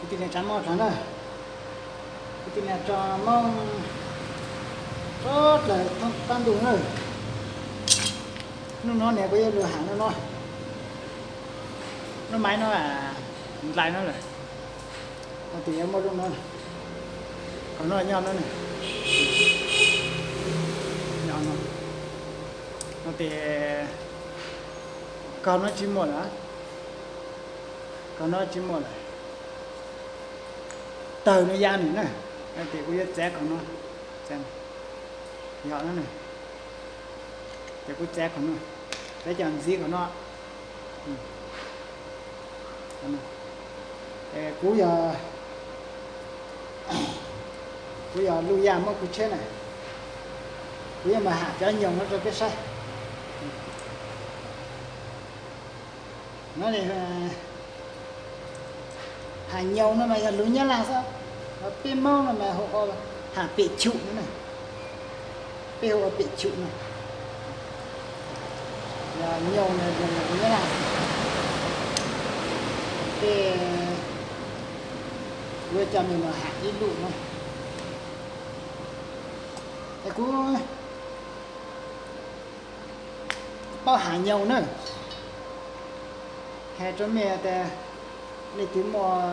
tin này chán mò chán rồi, tin này cho mong rất là tan đủ rồi, nó này bây giờ lừa hàng nó máy nó là lại nó rồi, nó thì em mua trong nó này, còn nó là nhon nó này, nhon nó thì còn nó chỉ mua là còn nó chỉ mua là từ nó ra nữa nè, thì bây giờ trẻ còn nó xem nhỏ nó này, thì cũng trẻ còn nó, để cho anh gì của nó, cú giờ lưu ra mất cái chết này, cú giờ mà hạ cho nhiều nó cho cái sai, nó này hạ nhiều nó mà lưu nhá là sao, nó pin mau là mà họ hạ bị trụ nữa này, pin họ bị trụ này, là nhiều này là như nào, cái vừa cho mình mà hạ ít lụn thôi, cái cú bao hạ nhiều nữa, hè cho mẹ thì lấy tiếng mò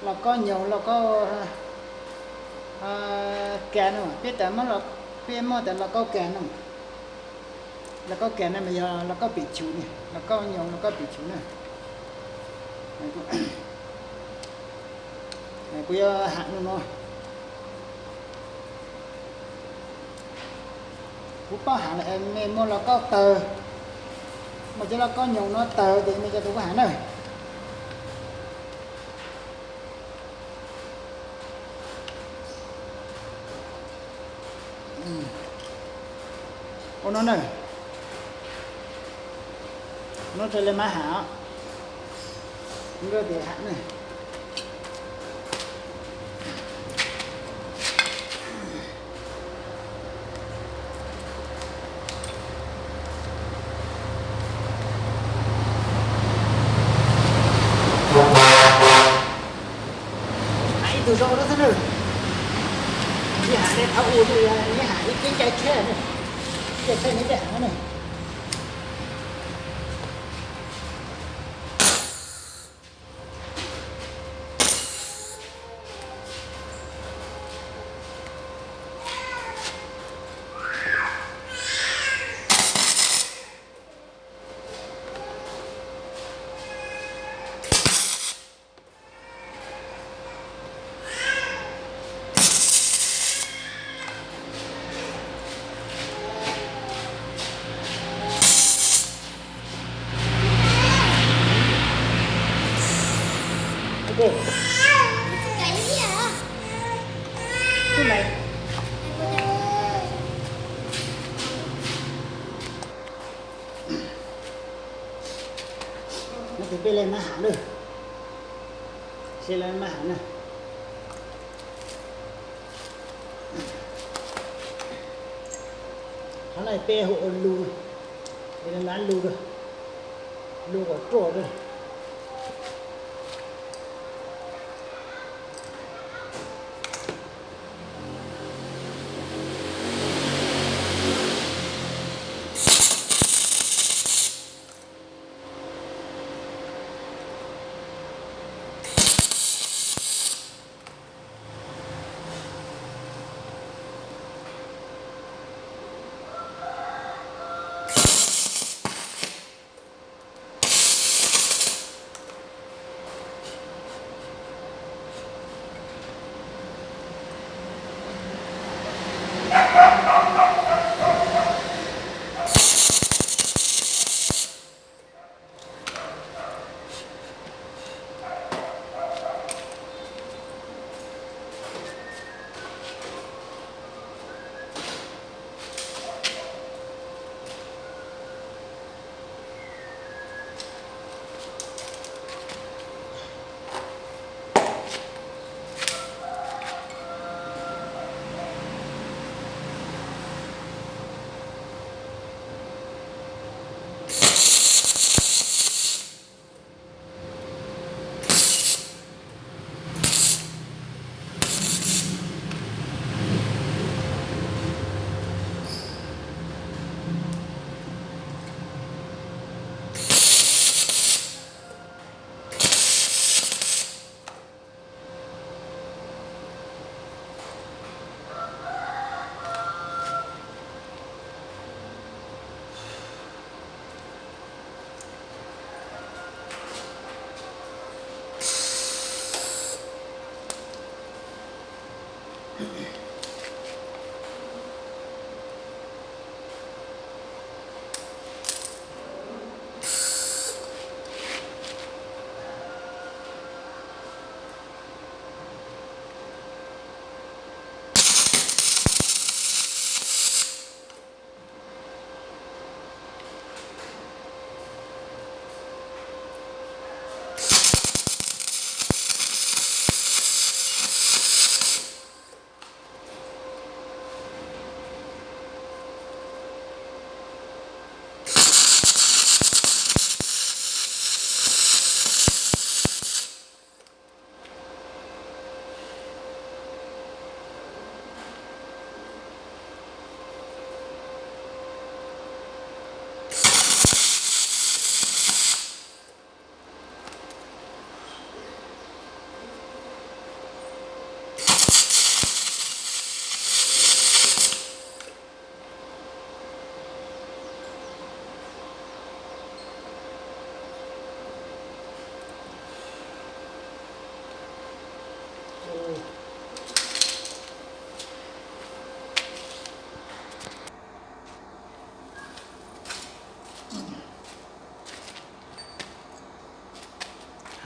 là có nhiều là có kèn nữa, biết tại mà là biết mà tại là có kèn nữa, là có kèn này bây giờ là có bị chủ này, là có nhiều là có bị chủ này, này bây giờ hạn luôn rồi, cú bao hạn là em mua là có tờ, mà chỉ là có nhiều nó tờ thì mình cho tôi có hạn rồi. Ô nó này, nó chơi lên má hả, nó đưa để hãng này, hãy từ rô đó thế này, đi hãng này tháo u thì đi hãng cái trái xe này. Cái xe này đẹp này. Ok. Cái gì à? Cái này. Nó thì lên má hả được. Xe lên má hả nè. Nó này pe hộ lù. Đây là lán lù rồi. Lù của trổ rồi.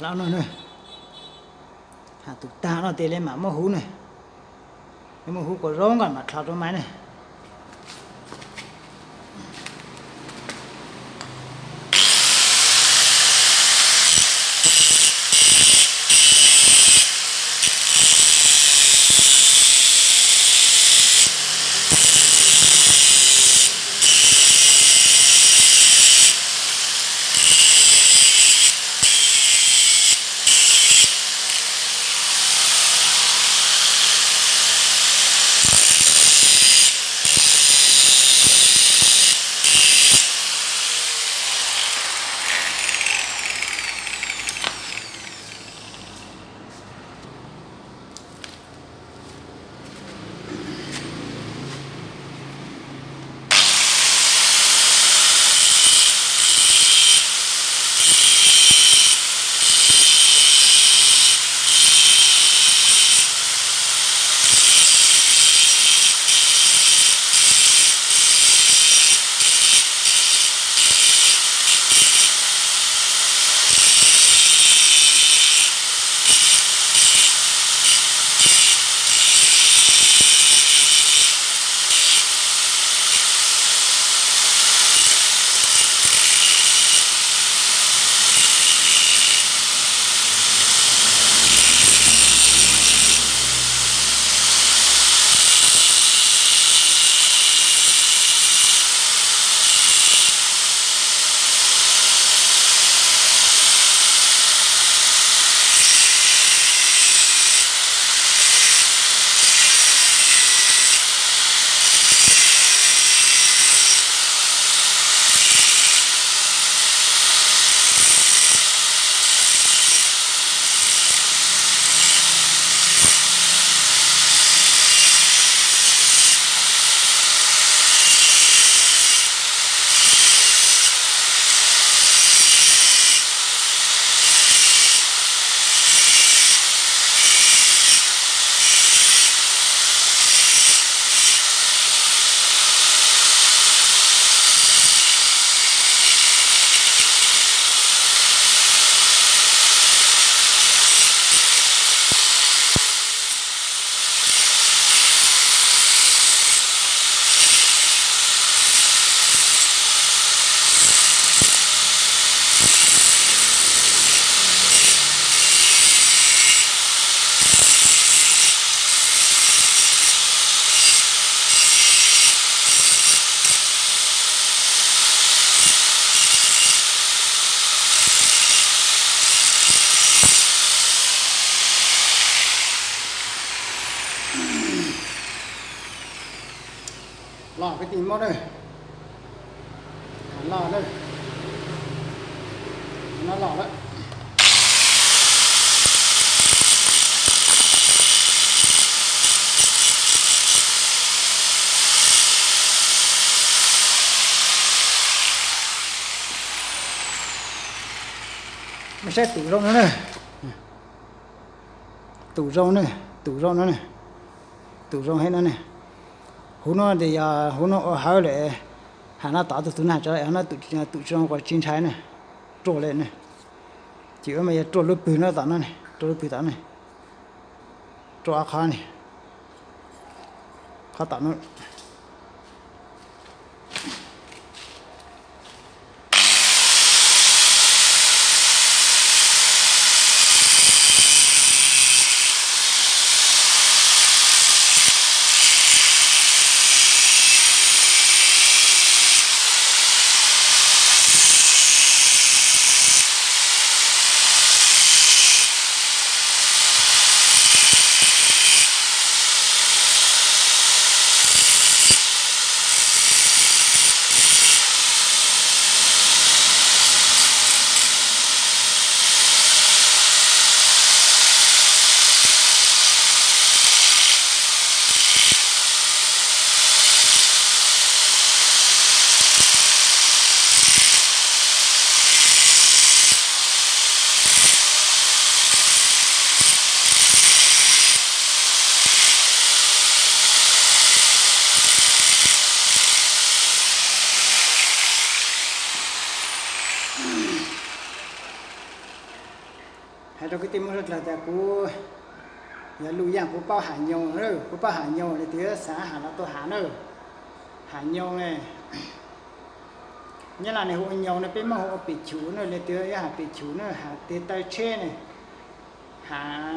lão nữa hà tụ ta nó tiền lên mà mua hú này cái mua hú có rong còn mà tháo trong máy này lò cái tìm mất đây lò đây nó lò đấy mình sẽ tủ rau nó này tủ rau này tủ rau nó này tủ rau hết nó này hú nó thì hú nó háo lại hà nó tạo từ nào cho lại nó tụ trong quả chín trái này trộn lên này chỉ có mấy trộn lúc bự nó tạo nó này trộn lúc bự tạo này trộn khó này khó tạo nó hai trong cái tim rất là cú nhà lùi giang cú bao hải nhông nữa cú bao hải nhông thì tía xã hà nó tôi hà nữa hải nhông này như là này hộ nhông này bên mà hộ bị chủ nữa này tía hà bị chủ nữa hà tía tay che này hà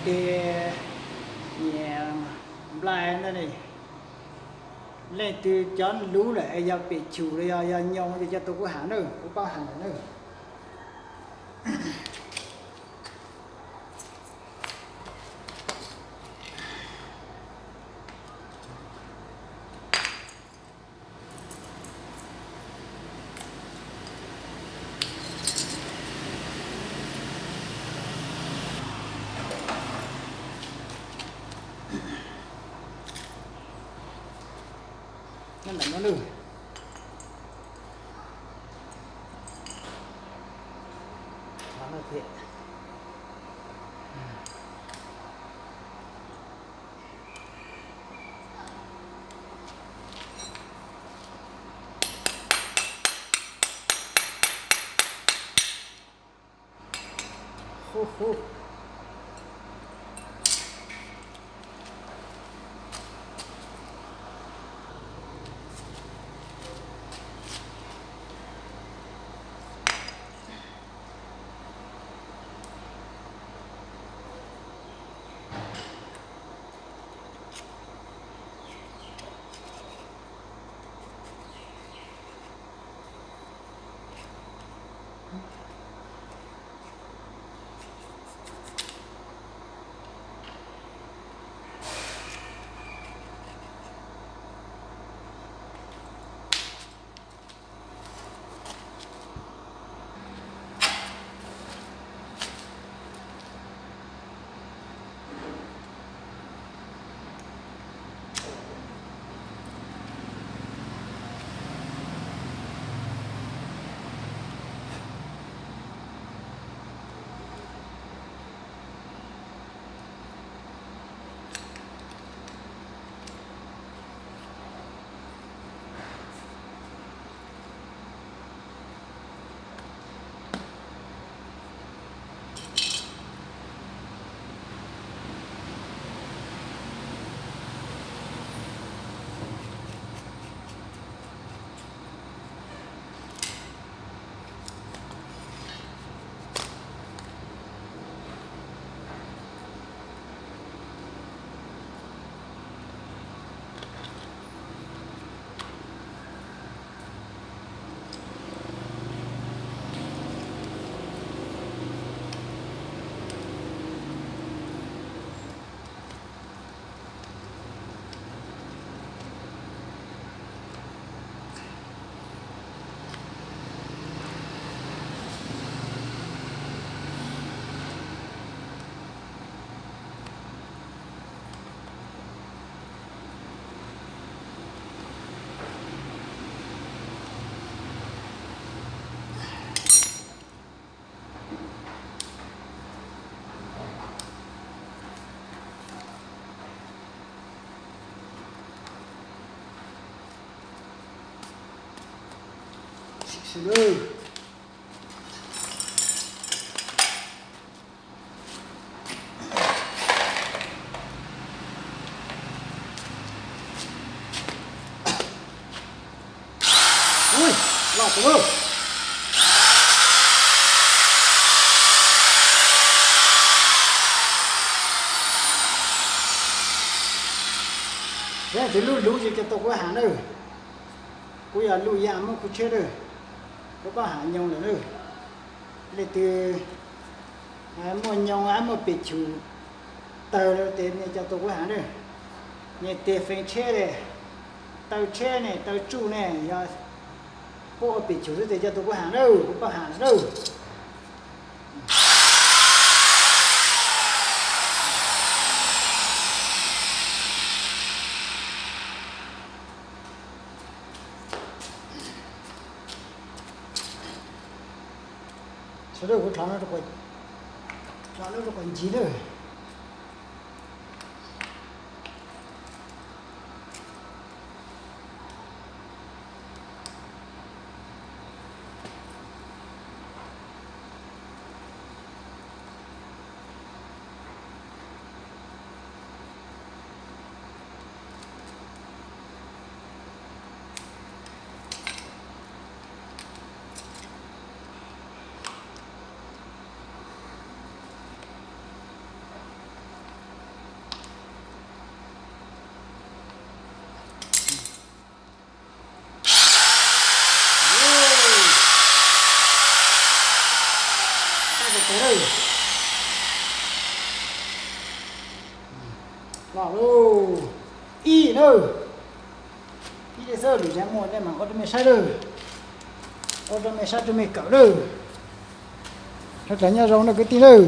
tía nhà lại này lên từ chọn lú lại giờ bị chủ rồi giờ nhông thì cho tôi có hà nữa cú bao hà nữa nên là nó lử nó thiệt hú hú Rồi. Ui, lọt rồi. Thế thì lú gì cho tôi có hàng nữa. Cô giờ lú ya mà cô chết rồi. Có hàng nhông nữa nữa. Để từ mua nhông á mà bị chủ tờ rồi tiền cho tôi có hàng nữa. Nhẹ tiền phải chết rồi. Tàu chết này, tàu trụ này, giờ bộ bị chủ thì cho tôi có hàng đâu, cũng có hàng đâu. Sau đó có nó còn gì nữa. nào đâu y đâu y để sao để ra mua đây mà có mấy sai đâu có mấy sai cho mấy cậu đâu thật là nhà rong nó cái tí đâu